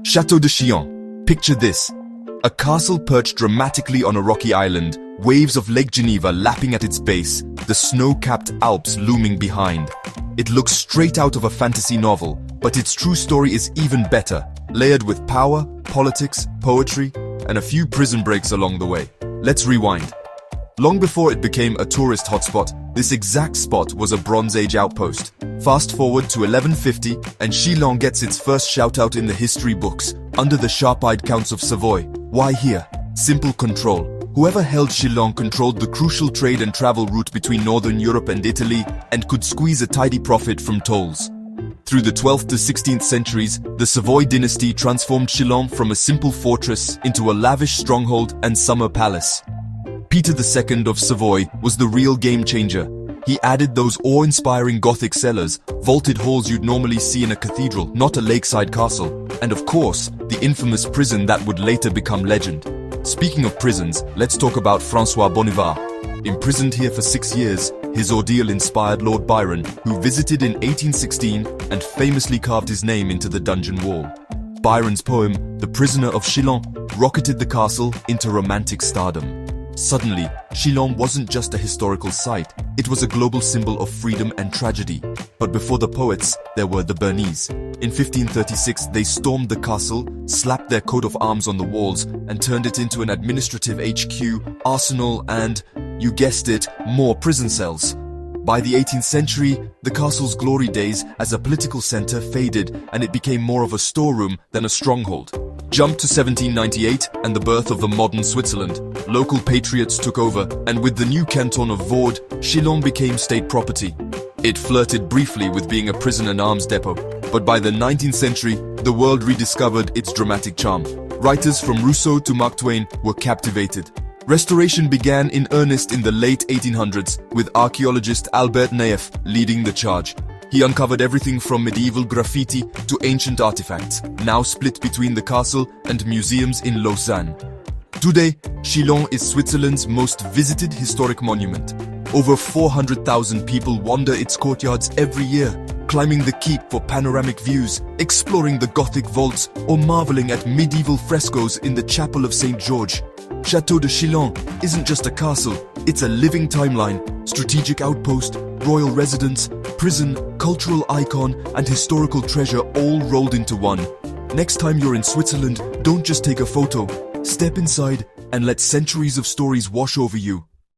Château de Chillon. Picture this. A castle perched dramatically on a rocky island, waves of Lake Geneva lapping at its base, the snow-capped Alps looming behind. It looks straight out of a fantasy novel, but its true story is even better, layered with power, politics, poetry, and a few prison breaks along the way. Let's rewind. Long before it became a tourist hotspot, this exact spot was a Bronze Age outpost. Fast forward to 1150, and Chillon gets its first shout-out in the history books, under the sharp-eyed Counts of Savoy. Why here? Simple control. Whoever held Chillon controlled the crucial trade and travel route between northern Europe and Italy, and could squeeze a tidy profit from tolls. Through the 12th to 16th centuries, the Savoy dynasty transformed Chillon from a simple fortress into a lavish stronghold and summer palace. Peter II of Savoy was the real game changer. He added those awe-inspiring Gothic cellars, vaulted halls you'd normally see in a cathedral, not a lakeside castle, and of course, the infamous prison that would later become legend. Speaking of prisons, let's talk about François Bonivard. Imprisoned here for 6 years, his ordeal inspired Lord Byron, who visited in 1816 and famously carved his name into the dungeon wall. Byron's poem, The Prisoner of Chillon, rocketed the castle into romantic stardom. Suddenly, Chillon wasn't just a historical site, it was a global symbol of freedom and tragedy. But before the poets, there were the Bernese. In 1536, they stormed the castle, slapped their coat of arms on the walls, and turned it into an administrative HQ, arsenal, and, you guessed it, more prison cells. By the 18th century, the castle's glory days as a political center faded, and it became more of a storeroom than a stronghold. Jump to 1798 and the birth of the modern Switzerland. Local patriots took over, and with the new canton of Vaud, Chillon became state property. It flirted briefly with being a prison and arms depot, but by the 19th century, the world rediscovered its dramatic charm. Writers from Rousseau to Mark Twain were captivated. Restoration began in earnest in the late 1800s, with archaeologist Albert Neef leading the charge. He uncovered everything from medieval graffiti to ancient artifacts, now split between the castle and museums in Lausanne. Today, Chillon is Switzerland's most visited historic monument. Over 400,000 people wander its courtyards every year, climbing the keep for panoramic views, exploring the Gothic vaults, or marveling at medieval frescoes in the Chapel of St. George. Château de Chillon isn't just a castle, it's a living timeline, strategic outpost, royal residence, prison, cultural icon, and historical treasure all rolled into one. Next time you're in Switzerland, don't just take a photo. Step inside and let centuries of stories wash over you.